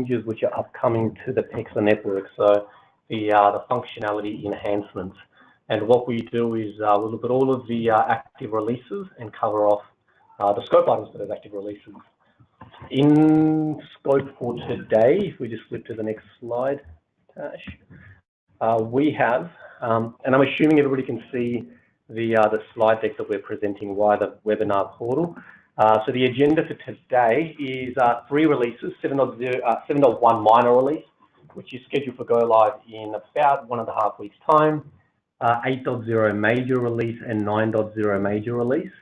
changes which are upcoming to the PEXA network, so the functionality enhancements. And what we do is we'll look at all of the active releases and cover off the scope items for those active releases. In scope for today, if we just flip to the next slide, Tash, we have, and I'm assuming everybody can see the slide deck that we're presenting via the webinar portal. So the agenda for today is 3 releases: 7.1 minor release, which is scheduled for go live in about 1.5 weeks' time, 8.0 major release, and 9.0 major release.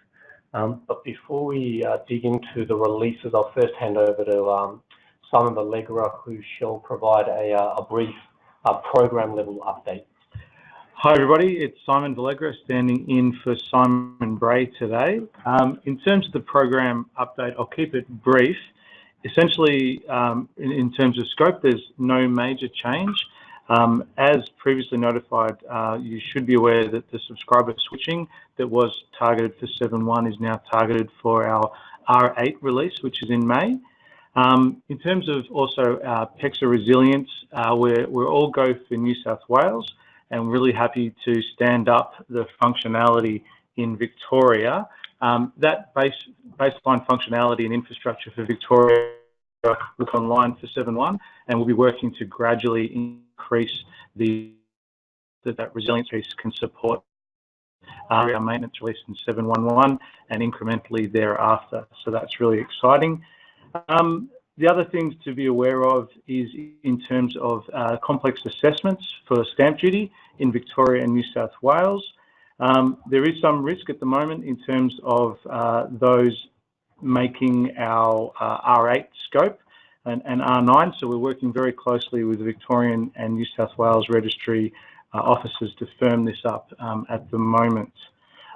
But before we dig into the releases, I'll first hand over to Simon Vallegra, who shall provide a brief program level update. Hi everybody, it's Simon Vallegra standing in for Simon Bray today. In terms of the program update, I'll keep it brief. Essentially, in terms of scope, there's no major change. As previously notified, you should be aware that the subscriber switching that was targeted for 7.1 is now targeted for our R8 release, which is in May. In terms of also PEXA resilience, we're all go for New South Wales, and we're really happy to stand up the functionality in Victoria. That baseline functionality and infrastructure for Victoria look online for 7.1, and we'll be working to gradually increase that resilience piece can support our maintenance release in 7.1.1 and incrementally thereafter. So that's really exciting. The other things to be aware of is in terms of complex assessments for stamp duty in Victoria and New South Wales. There is some risk at the moment in terms of those making our R8 scope and R9, so we're working very closely with the Victorian and New South Wales Registry officers to firm this up at the moment.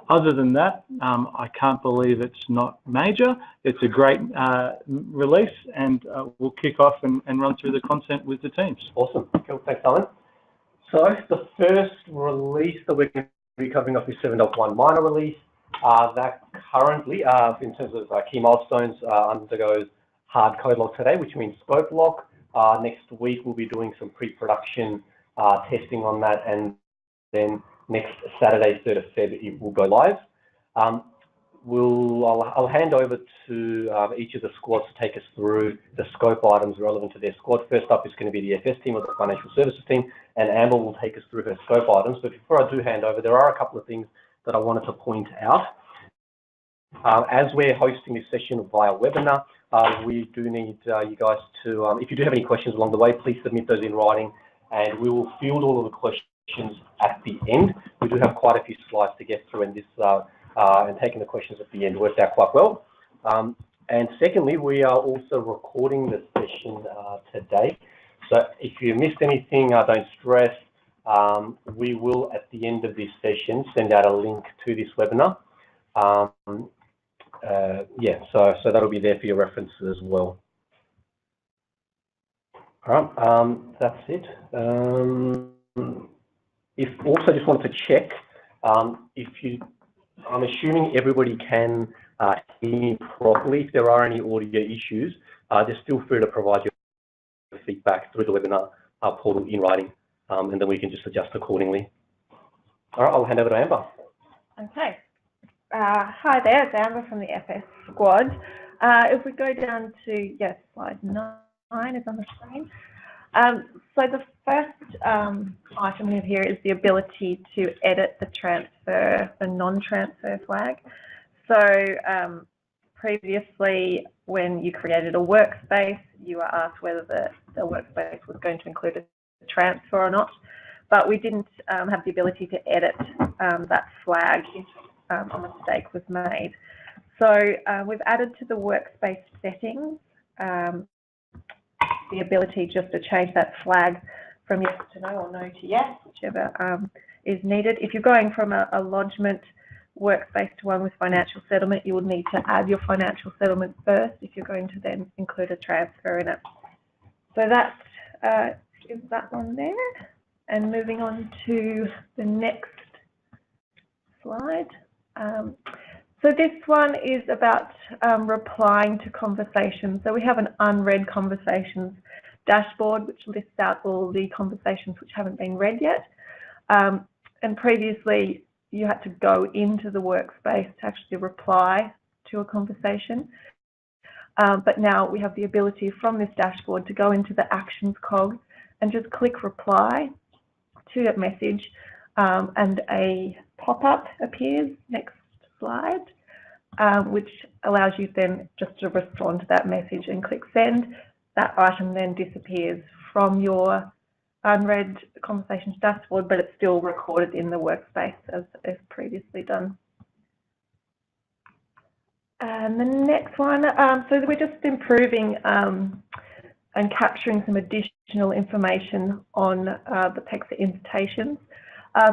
Other than that, I can't believe it's not major. It's a great release, and we'll kick off and run through the content with the teams. Awesome. Cool. Thanks, Alan. So the first release that we're going to be covering off is 7.1 minor release. That currently, in terms of key milestones, undergoes hard code lock today, which means scope lock. Next week, we'll be doing some pre-production testing on that, and then next Saturday, 3rd of Feb, it will go live. I'll hand over to each of the squads to take us through the scope items relevant to their squad. First up is going to be the FS team, or the Financial Services team, and Amber will take us through her scope items. But before I do hand over, there are a couple of things that I wanted to point out. As we're hosting this session via webinar, we do need you guys to, if you do have any questions along the way, please submit those in writing, and we will field all of the questions at the end. We do have quite a few slides to get through, and this and taking the questions at the end worked out quite well. And secondly, we are also recording the session today. So if you missed anything, don't stress. We will, at the end of this session, send out a link to this webinar. Yeah, so that'll be there for your reference as well. All right, that's it. If also just wanted to check, I'm assuming everybody can hear me properly. If there are any audio issues, just feel free to provide your feedback through the webinar portal in writing, and then we can just adjust accordingly. All right, I'll hand over to Amber. Okay. Hi there, it's Amber from the FS squad. If we go down to, yes, slide 9 is on the screen. So the first item we have here is the ability to edit the transfer, the non-transfer flag. So previously, when you created a workspace, you were asked whether the workspace was going to include a transfer or not, but we didn't have the ability to edit that flag if a mistake was made. So we've added to the workspace settings the ability just to change that flag from yes to no or no to yes, whichever is needed. If you're going from a lodgement workspace to one with financial settlement, you will need to add your financial settlement first if you're going to then include a transfer in it. So that is that one there. And moving on to the next slide. So this one is about replying to conversations. So we have an unread conversations dashboard, which lists out all the conversations which haven't been read yet. And previously, you had to go into the workspace to actually reply to a conversation. But now we have the ability from this dashboard to go into the actions cog and just click reply to that message, and a pop-up appears, next slide, which allows you then just to respond to that message and click send. That item then disappears from your unread conversations dashboard, but it's still recorded in the workspace as previously done. And the next one, so we're just improving and capturing some additional information on the PEXA invitations.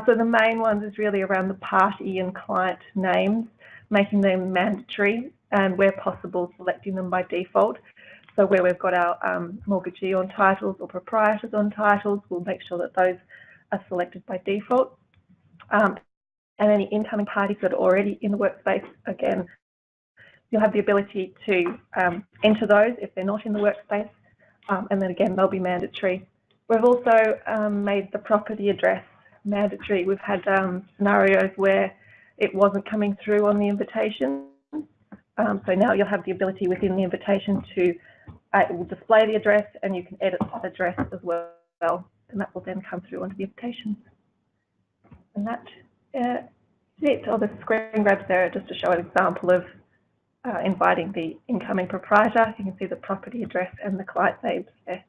So the main ones is really around the party and client names, making them mandatory, and where possible, selecting them by default. So where we've got our mortgagee on titles or proprietors on titles, we'll make sure that those are selected by default. And any incoming parties that are already in the workspace, again, you'll have the ability to enter those if they're not in the workspace, and then again, they'll be mandatory. We've also made the property address mandatory. We've had scenarios where it wasn't coming through on the invitation. So now you'll have the ability within the invitation to it will display the address, and you can edit that address as well, and that will then come through onto the invitation. And that is it. Oh, the screen grabs there just to show an example of inviting the incoming proprietor. You can see the property address and the client names there.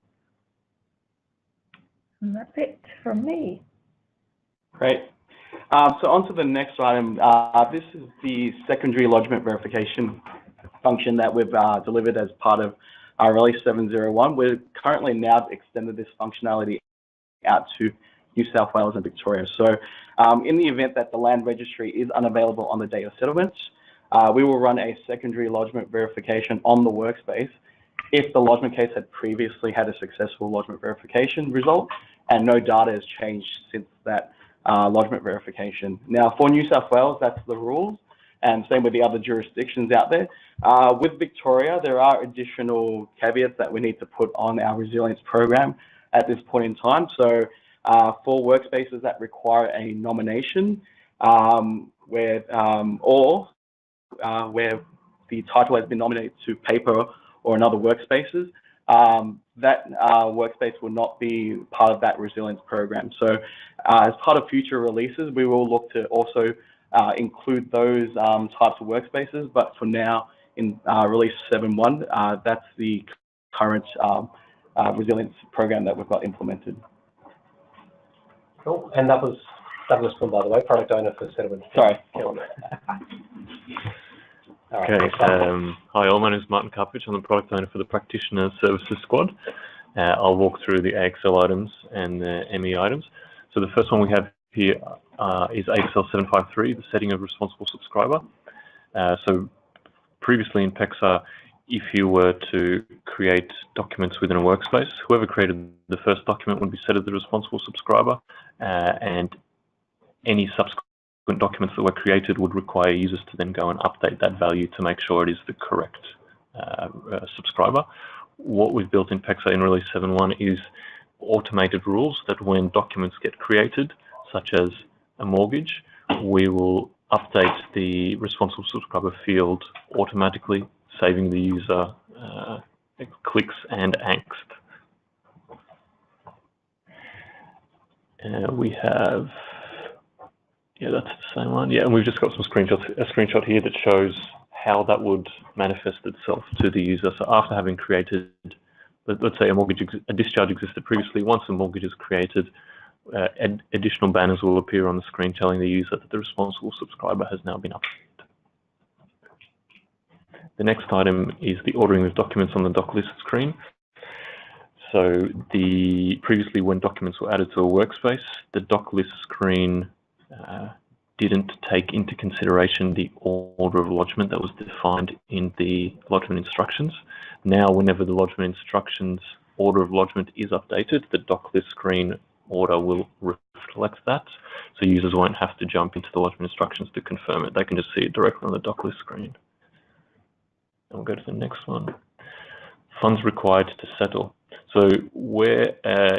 And that's it from me. Great. So on to the next item. This is the secondary lodgement verification function that we've delivered as part of our release 701. We're currently now extended this functionality out to New South Wales and Victoria. So in the event that the Land Registry is unavailable on the date of settlements, we will run a secondary lodgement verification on the workspace if the lodgement case had previously had a successful lodgement verification result and no data has changed since that lodgement verification. Now, for New South Wales, that's the rules, and same with the other jurisdictions out there. With Victoria, there are additional caveats that we need to put on our resilience program at this point in time. So for workspaces that require a nomination, where the title has been nominated to paper or another workspaces, that workspace will not be part of that resilience program. So as part of future releases, we will look to also include those types of workspaces, but for now in release 7.1, that's the current resilience program that we've got implemented. Cool, and that was from, by the way, product owner for SETT-710. Sorry. Okay, hi all, my name is Martin Carpich. I'm the product owner for the Practitioner Services Squad. I'll walk through the AXL items and the ME items. So the first one we have here is AXL 753, the setting of responsible subscriber. So previously in PEXA, if you were to create documents within a workspace, whoever created the first document would be set as the responsible subscriber, and any subsequent documents that were created would require users to then go and update that value to make sure it is the correct subscriber. What we've built in PEXA in release 7.1 is automated rules that when documents get created, such as a mortgage, we will update the responsible subscriber field automatically, saving the user clicks and angst. We have, yeah, that's the same one. Yeah, and we've just got some screenshots, a screenshot here that shows how that would manifest itself to the user. So after having created, let's say a discharge existed previously, once a mortgage is created, additional banners will appear on the screen telling the user that the responsible subscriber has now been updated. The next item is the ordering of documents on the doc list screen. So previously when documents were added to a workspace, the doc list screen didn't take into consideration the order of lodgement that was defined in the lodgement instructions. Now, whenever the lodgement instructions order of lodgement is updated, the doc list screen order will reflect that. So users won't have to jump into the lodgement instructions to confirm it. They can just see it directly on the doc list screen. And we'll go to the next one. Funds required to settle. So where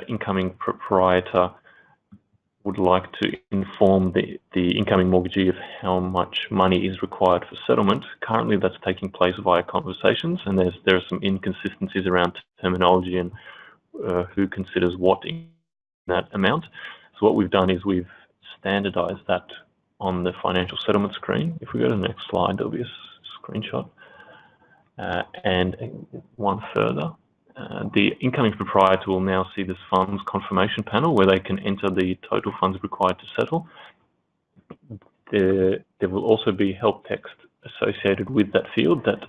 incoming proprietor would like to inform the incoming mortgagee of how much money is required for settlement, currently that's taking place via conversations, and there are some inconsistencies around terminology and who considers what in that amount. So what we've done is we've standardized that on the financial settlement screen. If we go to the next slide, there'll be a screenshot. And one further. The incoming proprietor will now see this funds confirmation panel where they can enter the total funds required to settle. There will also be help text associated with that field that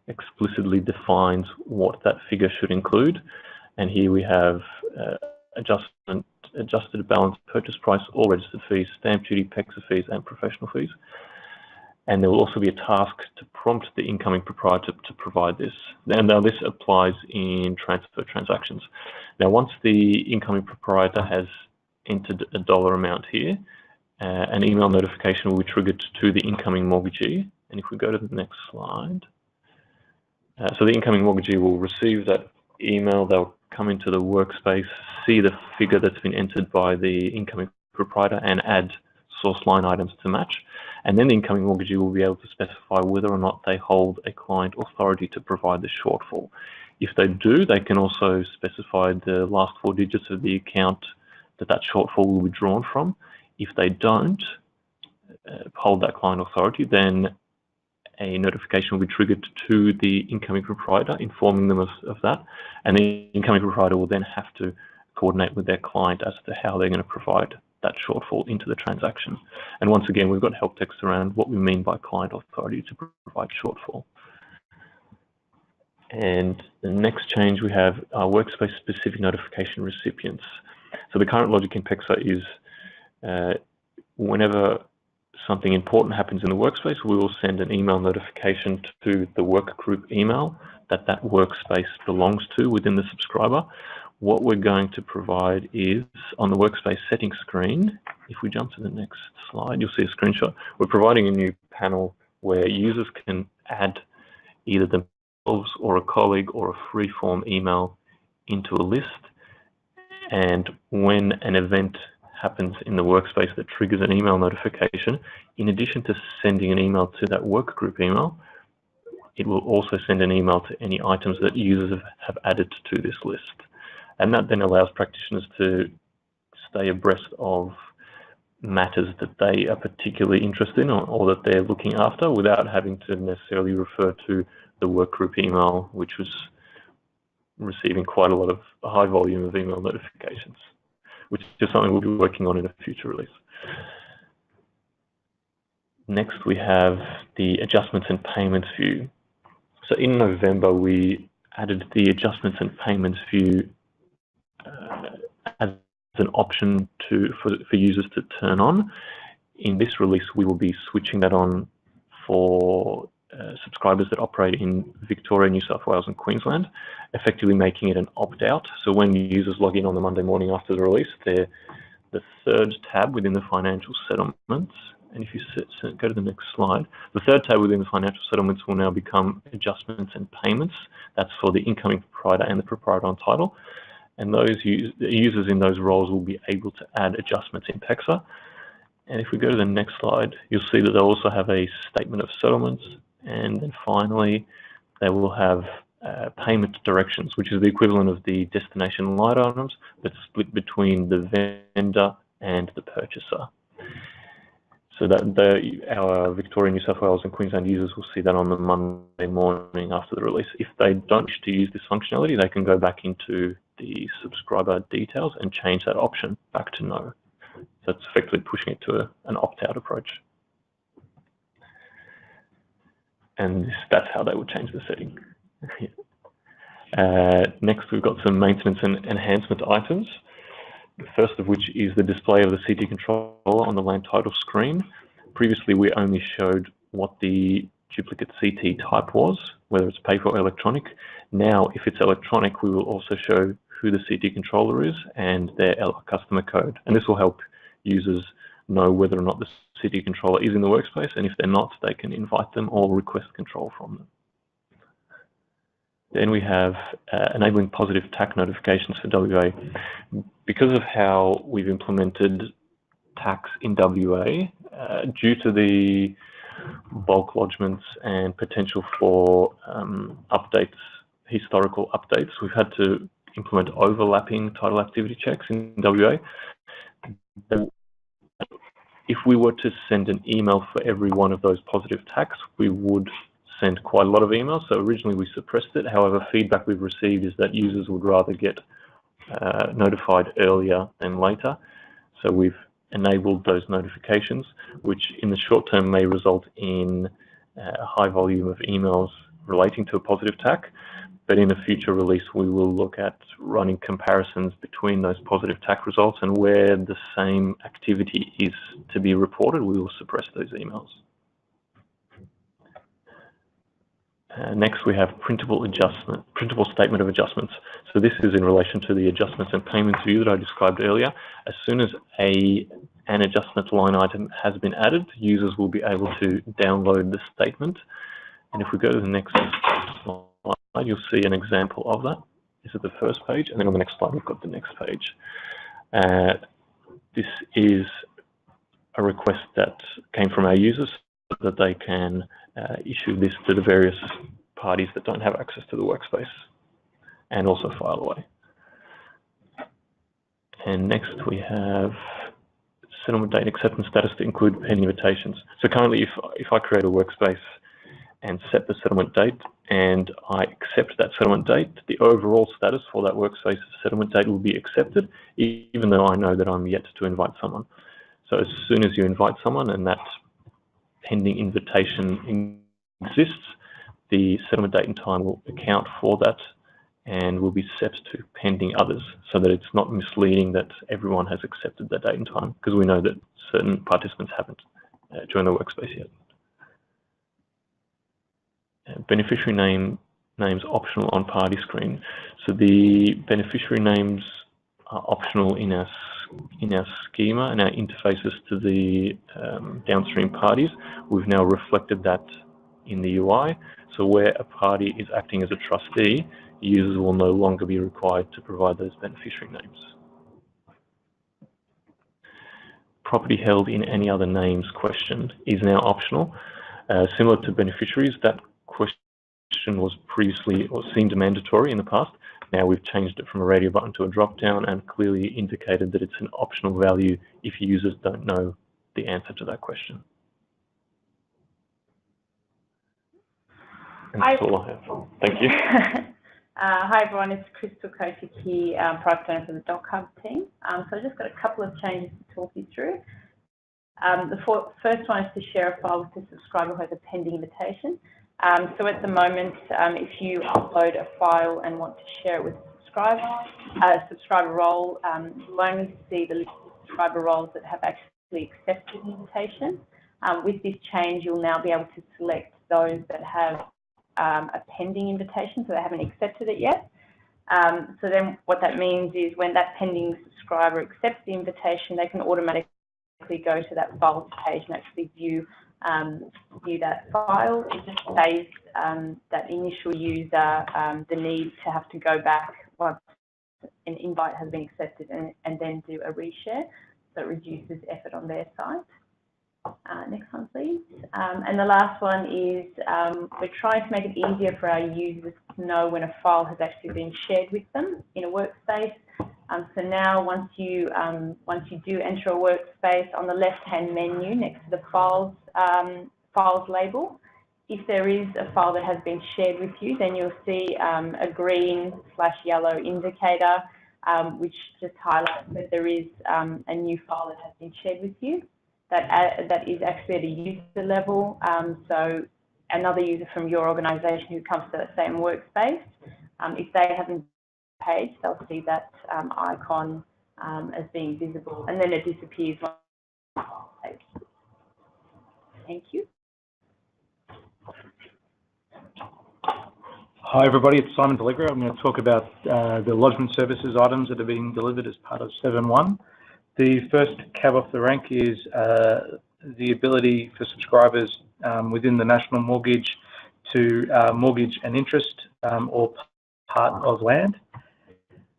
explicitly defines what that figure should include. And here we have adjusted balance, purchase price, all registered fees, stamp duty, PEXA fees, and professional fees. And there will also be a task to prompt the incoming proprietor to provide this. And now this applies in transfer transactions. Now, once the incoming proprietor has entered a dollar amount here, an email notification will be triggered to the incoming mortgagee. And if we go to the next slide, so the incoming mortgagee will receive that email. They'll come into the workspace, see the figure that's been entered by the incoming proprietor, and add source line items to match. And then the incoming mortgagee will be able to specify whether or not they hold a client authority to provide the shortfall. If they do, they can also specify the last 4 digits of the account that shortfall will be drawn from. If they don't hold that client authority, then a notification will be triggered to the incoming proprietor, informing them of that. And the incoming proprietor will then have to coordinate with their client as to how they're going to provide that shortfall into the transaction. And once again, we've got help text around what we mean by client authority to provide shortfall. And the next change we have are workspace specific notification recipients. So the current logic in PEXA is whenever something important happens in the workspace, we will send an email notification to the work group email that workspace belongs to within the subscriber. What we're going to provide is on the workspace settings screen. If we jump to the next slide, you'll see a screenshot. We're providing a new panel where users can add either themselves or a colleague or a free-form email into a list. And when an event happens in the workspace that triggers an email notification, in addition to sending an email to that work group email, it will also send an email to any items that users have added to this list. And that then allows practitioners to stay abreast of matters that they are particularly interested in or that they're looking after without having to necessarily refer to the work group email, which was receiving quite a high volume of email notifications, which is something we'll be working on in a future release. Next, we have the adjustments and payments view. So in November, we added the adjustments and payments view as an option for users to turn on. In this release, we will be switching that on for subscribers that operate in Victoria, New South Wales and Queensland, effectively making it an opt-out. So when users log in on the Monday morning after the release, they're the third tab within the financial settlements. And if you go to the next slide, the third tab within the financial settlements will now become adjustments and payments. That's for the incoming proprietor and the proprietor on title. And those users in those roles will be able to add adjustments in PEXA. And if we go to the next slide, you'll see that they'll also have a statement of settlements. And then finally, they will have payment directions, which is the equivalent of the destination line items, but split between the vendor and the purchaser. So that our Victoria, New South Wales and Queensland users will see that on the Monday morning after the release. If they don't wish to use this functionality, they can go back into the subscriber details and change that option back to no. So it's effectively pushing it to an opt-out approach. And that's how they would change the setting. Next, we've got some maintenance and enhancement items. The first of which is the display of the CT controller on the land title screen. Previously, we only showed what the duplicate CT type was, whether it's paper or electronic. Now, if it's electronic, we will also show who the CT controller is and their customer code. And this will help users know whether or not the CT controller is in the workspace, and if they're not, they can invite them or request control from them. Then we have enabling positive TAC notifications for WA. Because of how we've implemented TACs in WA, due to the bulk lodgements and potential for updates, historical updates, we've had to implement overlapping title activity checks in WA. If we were to send an email for every one of those positive TACs, we would send quite a lot of emails. So originally we suppressed it. However, feedback we've received is that users would rather get notified earlier than later. So we've enabled those notifications, which in the short term may result in a high volume of emails relating to a positive TAC. But in a future release, we will look at running comparisons between those positive TAC results, and where the same activity is to be reported, we will suppress those emails. Next, we have printable statement of adjustments. So this is in relation to the adjustments and payments view that I described earlier. As soon as an adjustment line item has been added, users will be able to download the statement. And if we go to the next slide, you'll see an example of that. This is the first page, and then on the next slide, we've got the next page. This is a request that came from our users so that they can issue this to the various parties that don't have access to the workspace and also file away. And next we have settlement date acceptance status to include pending invitations. So currently if I create a workspace and set the settlement date and I accept that settlement date, the overall status for that workspace's settlement date will be accepted, even though I know that I'm yet to invite someone. So as soon as you invite someone and that pending invitation exists, the settlement date and time will account for that and will be set to pending others, so that it's not misleading that everyone has accepted that date and time, because we know that certain participants haven't joined the workspace yet. Beneficiary names optional on party screen. So the beneficiary names are optional in our schema and our interfaces to the downstream parties. We've now reflected that in the UI. So where a party is acting as a trustee, users will no longer be required to provide those beneficiary names. Property held in any other names question is now optional. Similar to beneficiaries, that question was previously or seemed mandatory in the past. Now we've changed it from a radio button to a drop-down and clearly indicated that it's an optional value if users don't know the answer to that question. And that's all I have. Thank you. Hi everyone, it's Crystal Kotick here, product owner for the Doc Hub team. So I've just got a couple of changes to talk you through. The first one is to share a file with the subscriber who has a pending invitation. So at the moment, if you upload a file and want to share it with a subscriber role, you'll only see the list of subscriber roles that have actually accepted the invitation. With this change, you'll now be able to select those that have a pending invitation, so they haven't accepted it yet. So then what that means is when that pending subscriber accepts the invitation, they can automatically go to that files page and actually view that file. It just saves that initial user the need to have to go back once an invite has been accepted and then do a reshare. So it reduces effort on their side. Next one, please. And the last one is we're trying to make it easier for our users to know when a file has actually been shared with them in a workspace. So now once you do enter a workspace, on the left-hand menu next to the files label, if there is a file that has been shared with you, then you'll see a green/yellow indicator, which just highlights that there is a new file that has been shared with you. That is actually at a user level. So another user from your organisation who comes to that same workspace, if they haven't page, they'll see that icon as being visible, and then it disappears on the page. Thank you. Hi everybody, it's Simon Vallegra. I'm going to talk about the lodgement services items that are being delivered as part of 7.1. The first cab off the rank is the ability for subscribers within the national mortgage to mortgage an interest or part of land.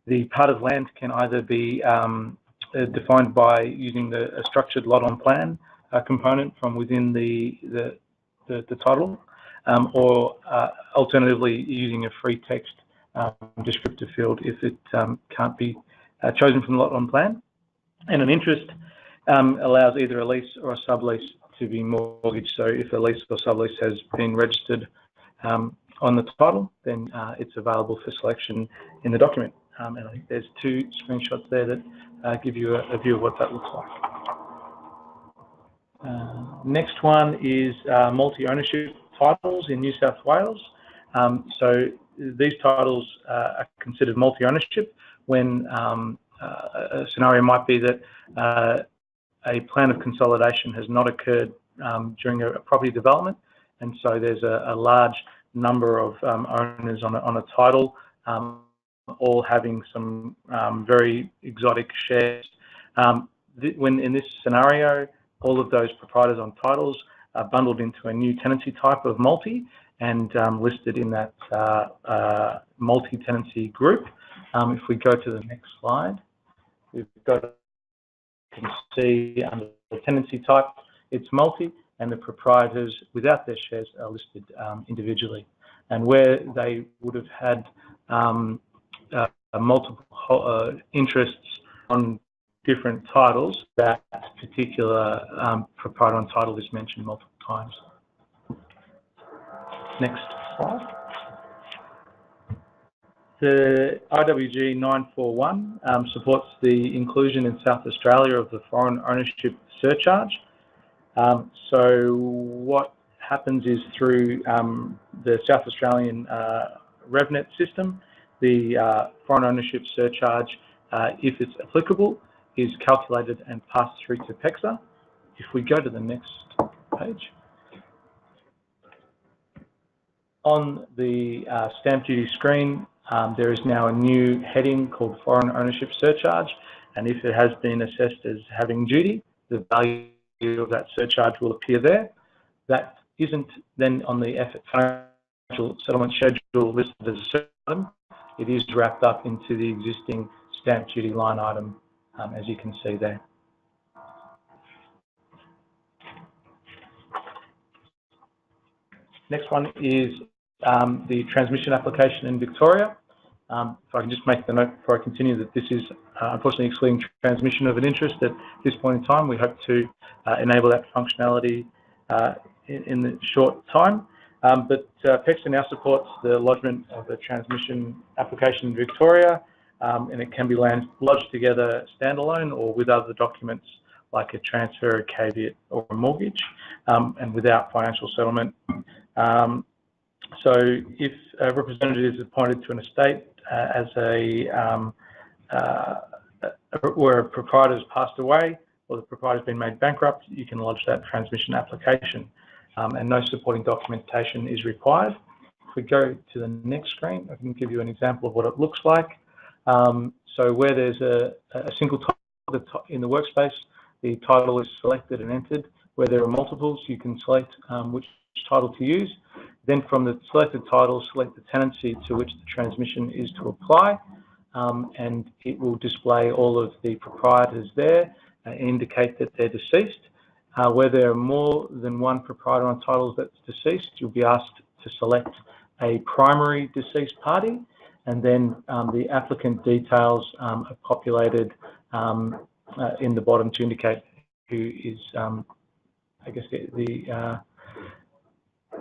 The part of land can either be defined by using a structured lot on plan component from within the title, or alternatively using a free text descriptive field if it can't be chosen from the lot on plan. And an interest allows either a lease or a sublease to be mortgaged. So if a lease or sublease has been registered on the title, then it's available for selection in the document. And I think there's two screenshots there that give you a view of what that looks like. Next one is multi-ownership titles in New South Wales. So these titles are considered multi-ownership when a scenario might be that a plan of consolidation has not occurred during a property development, and so there's a large number of owners on a title, all having some very exotic shares. When in this scenario, all of those proprietors on titles are bundled into a new tenancy type of multi and listed in that multi-tenancy group. If we go to the next slide, we've got, you can see under the tenancy type, it's multi, and the proprietors without their shares are listed individually. And where they would have had multiple interests on different titles, that particular proprietor on title is mentioned multiple times. Next slide. The IWG-991 supports the inclusion in South Australia of the foreign ownership surcharge. So what happens is through the South Australian RevNet system, the foreign ownership surcharge, if it's applicable, is calculated and passed through to PEXA. If we go to the next page. On the stamp duty screen, there is now a new heading called Foreign Ownership Surcharge, and if it has been assessed as having duty, the value of that surcharge will appear there. That isn't then on the financial settlement schedule listed as a certain item. It is wrapped up into the existing stamp duty line item, as you can see there. Next one is the transmission application in Victoria. If I can just make the note before I continue that this is unfortunately excluding transmission of an interest at this point in time. We hope to enable that functionality in the short time. But PEXA now supports the lodgement of a transmission application in Victoria, and it can be lodged together standalone or with other documents like a transfer, a caveat, or a mortgage, and without financial settlement. So if a representative is appointed to an estate as where a proprietor has passed away or the proprietor has been made bankrupt, you can lodge that transmission application, and no supporting documentation is required. If we go to the next screen, I can give you an example of what it looks like. So where there's a single title in the workspace, the title is selected and entered. Where there are multiples, you can select which title to use. Then from the selected title, select the tenancy to which the transmission is to apply, and it will display all of the proprietors there and indicate that they're deceased. Where there are more than one proprietor on titles that's deceased, you'll be asked to select a primary deceased party, and then the applicant details are populated in the bottom to indicate who is, I guess,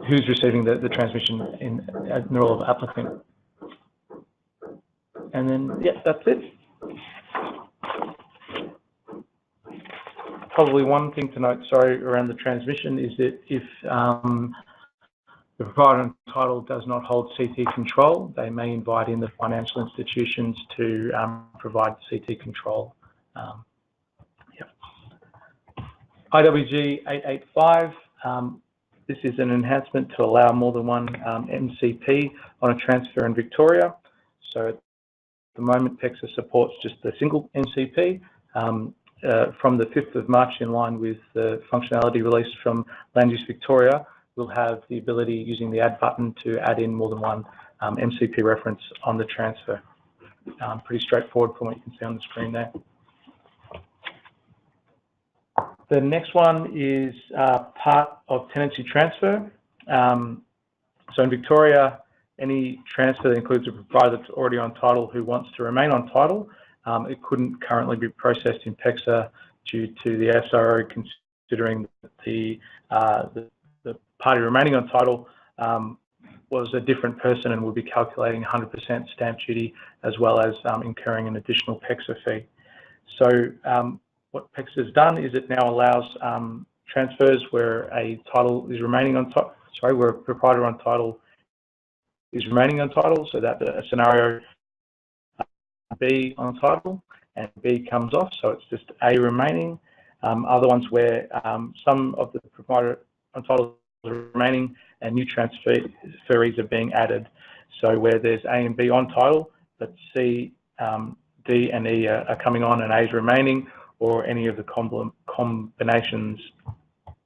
who's receiving the transmission in the role of applicant. And then, yeah, that's it. Probably one thing to note, sorry, around the transmission is that if the proprietor on title does not hold CT control, they may invite in the financial institutions to provide CT control. IWG-885, this is an enhancement to allow more than one MCP on a transfer in Victoria. So at the moment, PEXA supports just a single MCP. From the 5th of March, in line with the functionality released from Land Use Victoria, we'll have the ability, using the Add button, to add in more than one MCP reference on the transfer. Pretty straightforward from what you can see on the screen there. The next one is part of tenancy transfer. So in Victoria, any transfer that includes a proprietor that's already on title who wants to remain on title, it couldn't currently be processed in PEXA due to the SRO considering the party remaining on title was a different person and would be calculating 100% stamp duty as well as incurring an additional PEXA fee. So what PEXA has done is it now allows transfers where a title is remaining on title, where a proprietor on title is remaining on title, so that a scenario B on title and B comes off, so it's just A remaining. Other ones where some of the proprietor on title are remaining and new transferees are being added. So where there's A and B on title, but C, D and E are coming on and A is remaining, or any of the combinations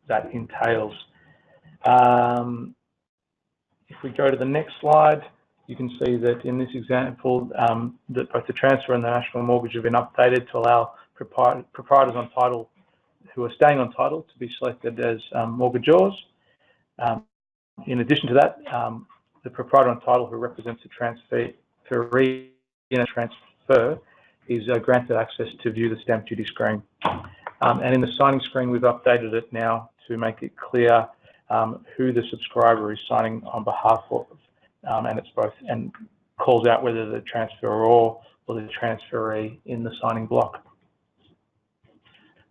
that entails. If we go to the next slide, you can see that in this example, that both the transfer and the national mortgage have been updated to allow proprietors on title who are staying on title to be selected as mortgagors. In addition to that, the proprietor on title who represents the transferee in a transfer is granted access to view the stamp duty screen. And in the signing screen, we've updated it now to make it clear who the subscriber is signing on behalf of, and it's both, and calls out whether the transferor or the transferee in the signing block.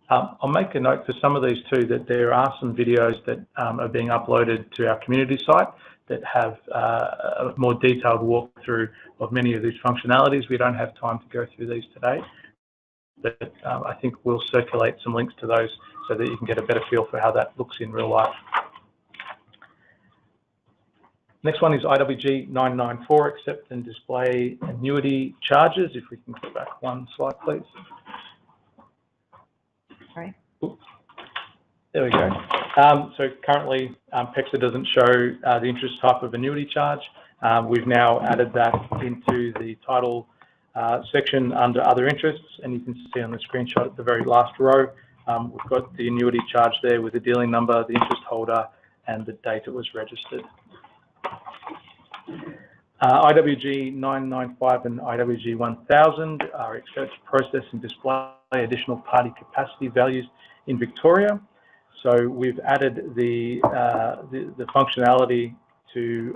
I'll make a note for some of these too that there are some videos that are being uploaded to our community site that have a more detailed walkthrough of many of these functionalities. We don't have time to go through these today, but I think we'll circulate some links to those so that you can get a better feel for how that looks in real life. Next one is IWG-994, accept and display annuity charges. If we can go back one slide, please. Sorry. There we go. So currently, PEXA doesn't show the interest type of annuity charge. We've now added that into the title section under other interests, and you can see on the screenshot at the very last row, we've got the annuity charge there with the dealing number, the interest holder, and the date it was registered. IWG-995 and IWG-1000 are expected to process and display additional party capacity values in Victoria. So we've added the functionality to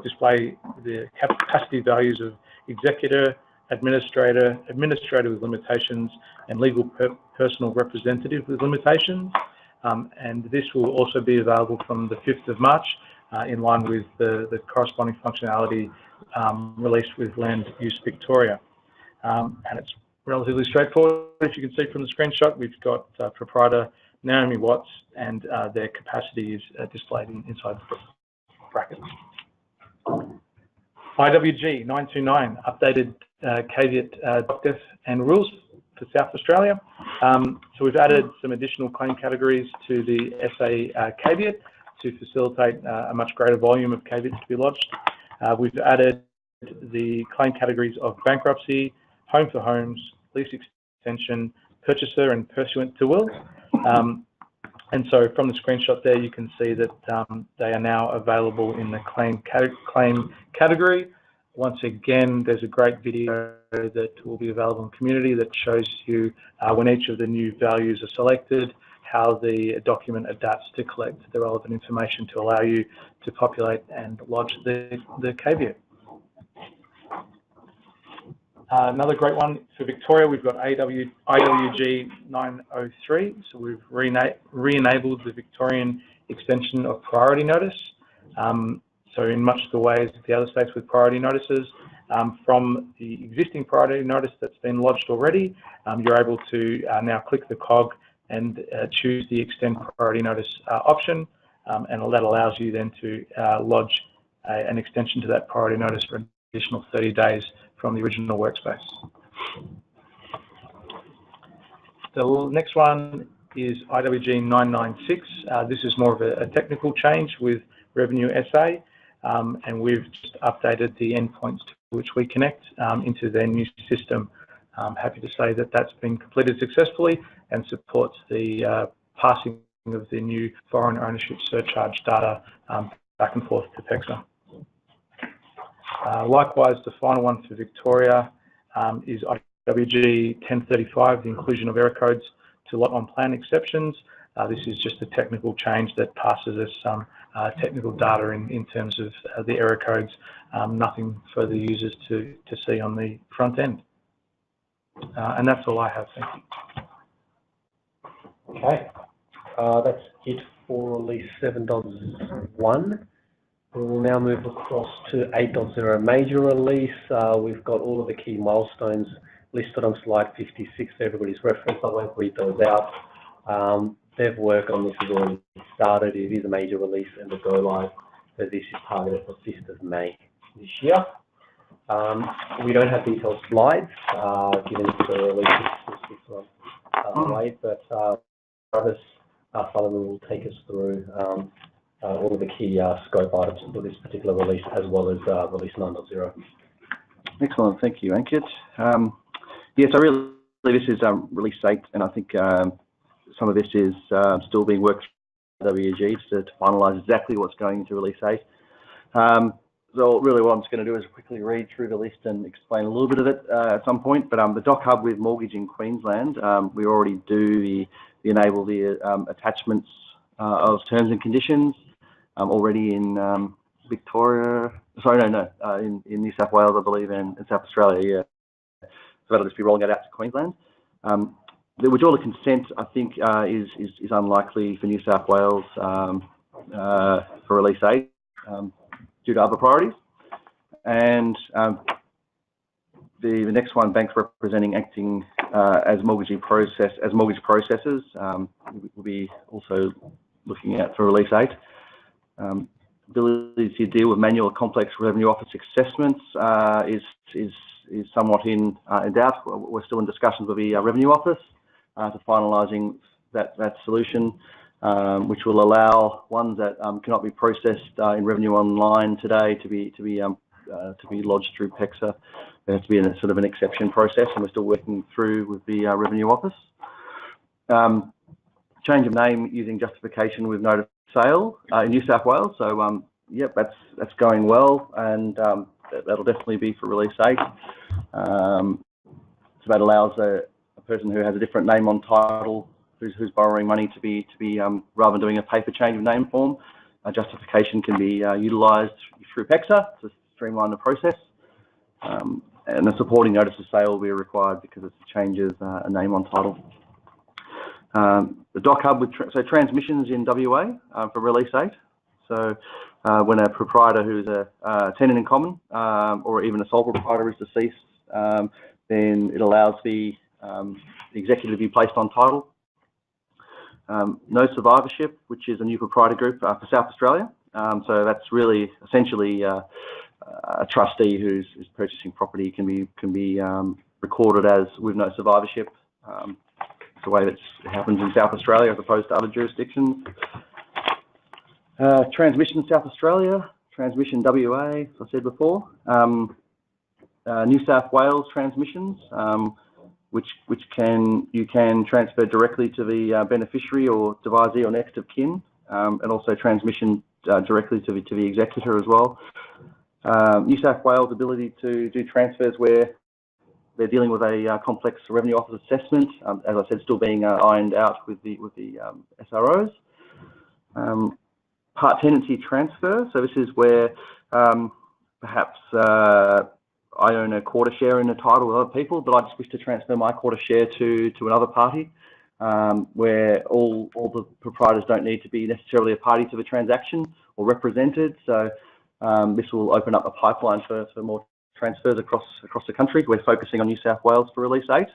display the capacity values of executor, administrator with limitations, and legal personal representative with limitations. And this will also be available from the 5th of March in line with the corresponding functionality released with Land Use Victoria. And it's relatively straightforward. As you can see from the screenshot, we've got proprietor Naomi Watts, and their capacity is displayed inside the brackets. IWG-929, updated caveat depth and rules for South Australia. So we've added some additional claim categories to the SA caveat to facilitate a much greater volume of caveats to be lodged. We've added the claim categories of bankruptcy, home for homes, lease extension, purchaser, and pursuant to will. And so from the screenshot there, you can see that they are now available in the claim category. Once again, there's a great video that will be available in community that shows you when each of the new values are selected, how the document adapts to collect the relevant information to allow you to populate and lodge the caveat. Another great one for Victoria, we've got IWG-903. So we've re-enabled the Victorian extension of priority notice. So in much the ways of the other states with priority notices, from the existing priority notice that's been lodged already, you're able to now click the cog and choose the extend priority notice option, and that allows you then to lodge an extension to that priority notice for an additional 30 days from the original workspace. The next one is IWG-996. This is more of a technical change with Revenue SA. and we've just updated the endpoints to which we connect into their new system. I'm happy to say that that's been completed successfully and supports the passing of the new foreign ownership surcharge data back and forth to PEXA. Likewise, the final one for Victoria is IWG-1035, the inclusion of error codes to lot on plan exceptions. This is just a technical change that passes us some technical data in terms of the error codes, nothing for the users to see on the front end. And that's all I have, thank you. Okay, that's it for release 7.1. We will now move across to 8.0 major release. We've got all of the key milestones listed on slide 56 for everybody's reference. I won't read those out. Dev work on this has already started. It is a major release, and the go live for this is targeted for 5th of May this year. We don't have detailed slides, given the release is 6 months away, but Travis Sullivan will take us through all of the key scope items for this particular release, as well as release 9.0. Excellent, thank you, Ankit. Yeah, so really this is release 8, and I think some of this is still being worked through IWG to finalise exactly what's going into release 8. So really what I'm just going to do is quickly read through the list and explain a little bit of it at some point. But the Doc Hub with mortgage in Queensland, we already do the enable the attachments of terms and conditions already in Victoria. Sorry, in New South Wales, I believe, and in South Australia. Yeah, so that'll just be rolling it out to Queensland. The withdrawal of consent, I think, is unlikely for New South Wales for release 8 due to other priorities. And the next one, banks representing acting as mortgage processors, we'll be also looking at for release 8. Ability to deal with manual complex revenue office assessments is somewhat in doubt. We're still in discussions with the revenue office to finalising that solution, which will allow ones that cannot be processed in Revenue Online today to be lodged through PEXA. There has to be a sort of an exception process, and we're still working through with the Revenue Office. Change of name using justification with notice of sale in New South Wales. So yep, that's going well, and that'll definitely be for release 8. So that allows a person who has a different name on title who's borrowing money to be rather than doing a paper change of name form, justification can be utilised through PEXA to streamline the process, and a supporting notice of sale will be required because it changes a name on title. The Doc Hub with transmissions in WA for release 8. So when a proprietor who's a tenant in common or even a sole proprietor is deceased, then it allows the executor to be placed on title. No survivorship, which is a new proprietor group for South Australia. So that's really essentially a trustee who's purchasing property can be recorded as with no survivorship. It's the way that it happens in South Australia as opposed to other jurisdictions. Transmission South Australia, transmission WA, as I said before. New South Wales transmissions, which you can transfer directly to the beneficiary or devisee or next of kin, and also transmission directly to the executor as well. New South Wales ability to do transfers where they're dealing with a complex revenue office assessment, as I said, still being ironed out with the SROs. Part tenancy transfer, so this is where perhaps I own a quarter share in the title with other people, but I just wish to transfer my quarter share to another party, where all the proprietors don't need to be necessarily a party to the transaction or represented. So this will open up a pipeline for more transfers across the country. We're focusing on New South Wales for release 8.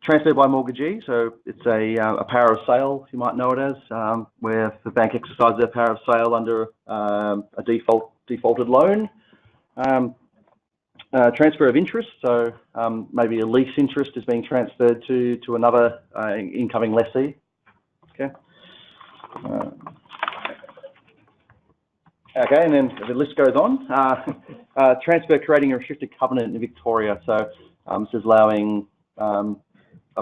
Transfer by mortgagee, so it's a power of sale, you might know it as, where the bank exercises their power of sale under a defaulted loan. Transfer of interest, so maybe a lease interest is being transferred to another incoming lessee. Okay. Okay, and then the list goes on. Transfer creating a restricted covenant in Victoria. So this is allowing a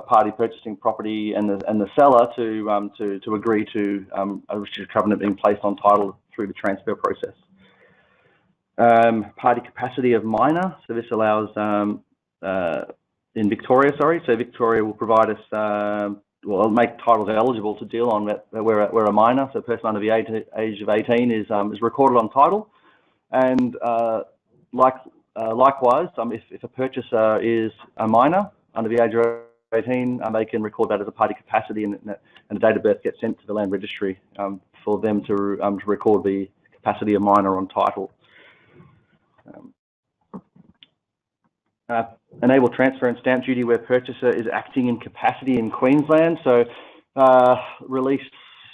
party purchasing property and the seller to agree to a restricted covenant being placed on title through the transfer process. Party capacity of minor. So this allows in Victoria, sorry. So Victoria will provide us. Well, make titles eligible to deal on that where a minor, so a person under the age of 18 is recorded on title, and likewise, if a purchaser is a minor under the age of 18, they can record that as a party capacity, and the date of birth gets sent to the Land Registry for them to record the capacity of minor on title. Enable transfer and stamp duty where purchaser is acting in capacity in Queensland. So release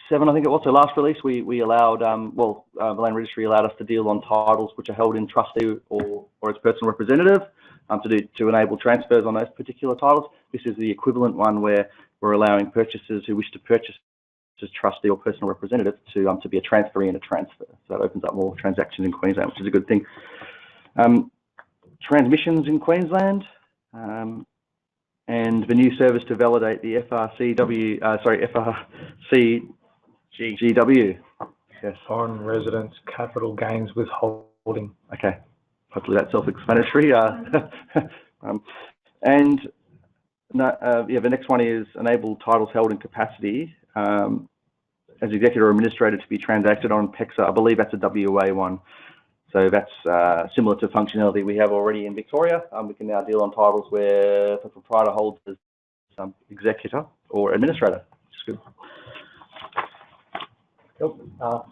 7, I think it was. So last release we allowed, the Land Registry allowed us to deal on titles which are held in trustee or its personal representative to enable transfers on those particular titles. This is the equivalent one where we're allowing purchasers who wish to purchase as trustee or personal representative to be a transferee in a transfer. So that opens up more transactions in Queensland, which is a good thing. Transmissions in Queensland, and the new service to validate the FRCGW. Yes. Foreign residents capital gains withholding. Okay, hopefully that's self-explanatory. And the next one is enable titles held in capacity as executor or administrator to be transacted on PEXA. I believe that's a WA one. So that's similar to functionality we have already in Victoria. We can now deal on titles where the proprietor holds as executor or administrator, which is good. Cool.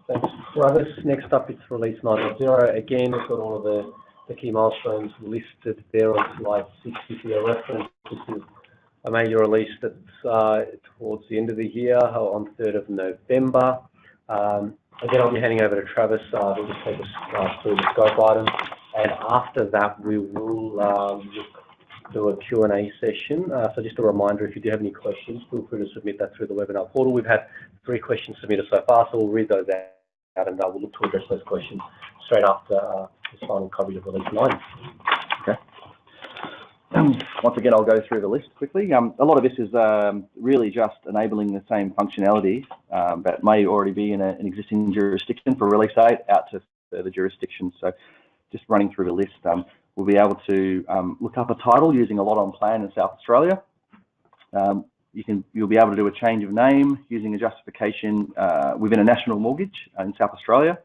Thanks, Travis. Next up, it's release 9.0. Again, we've got all of the key milestones listed there on slide 60 for your reference. This is a major release that's towards the end of the year on 3rd of November. Again, I'll be handing over to Travis who will take us through the scope items, and after that we will do a Q&A session. So just a reminder, if you do have any questions, feel free to submit that through the webinar portal. We've had 3 questions submitted so far, so we'll read those out and we'll look to address those questions straight after this final coverage of release 9. Okay. Once again, I'll go through the list quickly. A lot of this is really just enabling the same functionality that may already be in an existing jurisdiction for release 8 out to further jurisdictions. So just running through the list, we'll be able to look up a title using a lot on plan in South Australia. You'll be able to do a change of name using a justification within a national mortgage in South Australia.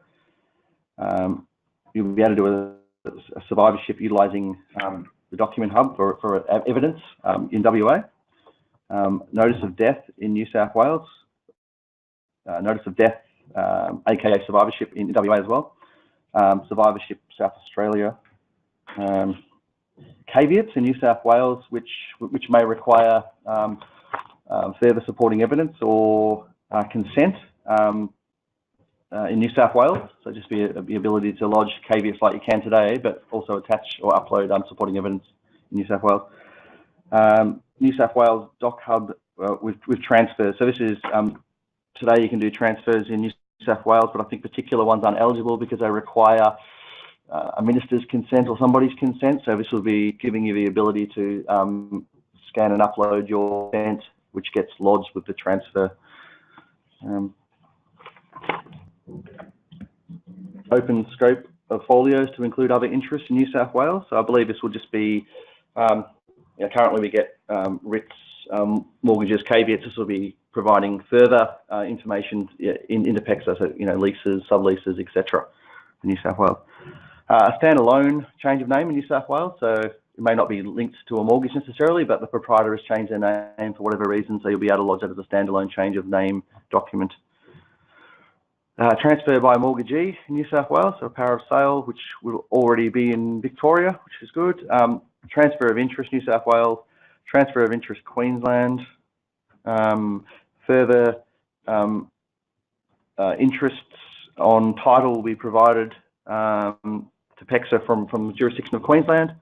You'll be able to do a survivorship utilising the document hub for evidence in WA, notice of death in New South Wales, notice of death, aka survivorship in WA as well, survivorship South Australia, caveats in New South Wales which may require further supporting evidence or consent in New South Wales. So just the ability to lodge caveats like you can today, but also attach or upload supporting evidence in New South Wales. New South Wales Doc Hub with transfers. So this is, today you can do transfers in New South Wales, but I think particular ones aren't eligible because they require a minister's consent or somebody's consent. So this will be giving you the ability to scan and upload your consent, which gets lodged with the transfer. Open scope of folios to include other interests in New South Wales. So I believe this will just be, currently we get RITs, mortgages, caveats. This will be providing further information into PEXA, so leases, subleases, etc. in New South Wales. A standalone change of name in New South Wales, so it may not be linked to a mortgage necessarily, but the proprietor has changed their name for whatever reason, so you'll be able to lodge that as a standalone change of name document. Transfer by mortgagee in New South Wales, so a power of sale, which will already be in Victoria, which is good. Transfer of interest New South Wales, transfer of interest Queensland, further interests on title will be provided to PEXA from the jurisdiction of Queensland.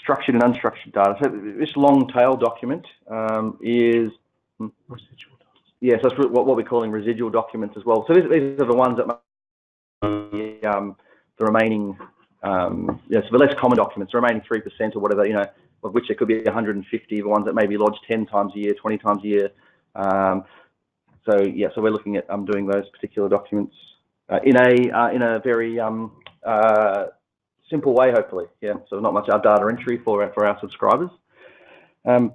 Structured and unstructured data. So this long tail document is residual. Yes, that's what we're calling residual documents as well. So these are the ones that the remaining, so the less common documents, the remaining 3% or whatever, of which there could be 150, the ones that may be lodged 10 times a year, 20 times a year. So we're looking at doing those particular documents in a very simple way, hopefully. So not much data entry for our subscribers. And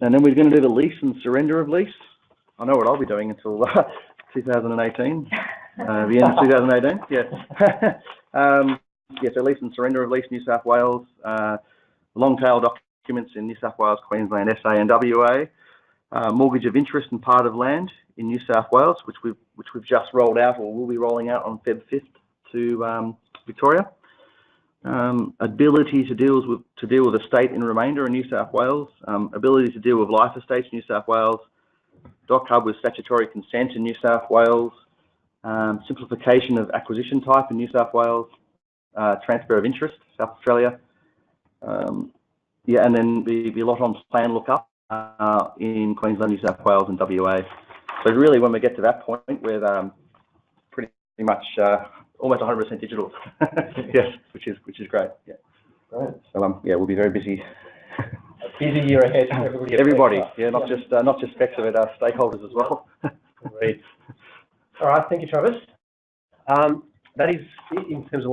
then we're going to do the lease and surrender of lease. I know what I'll be doing until 2018, the end of 2018. So lease and surrender of lease, New South Wales, long tail documents in New South Wales, Queensland, SA, and WA. Mortgage of interest and part of land in New South Wales, which we've just rolled out or will be rolling out on Feb 5th to Victoria. Ability to deal with estate in remainder in New South Wales. Ability to deal with life estates in New South Wales. Doc Hub with statutory consent in New South Wales. Simplification of acquisition type in New South Wales. Transfer of interest, South Australia. And then the lot on plan lookup in Queensland, New South Wales, and WA. So really, when we get to that point, we're pretty much almost 100% digital. Yes, which is great. Yeah. Right. So we'll be very busy. A busy year ahead. Everybody, not just specs of it, our stakeholders as well. Great. All right, thank you, Travis. That is it in terms of all of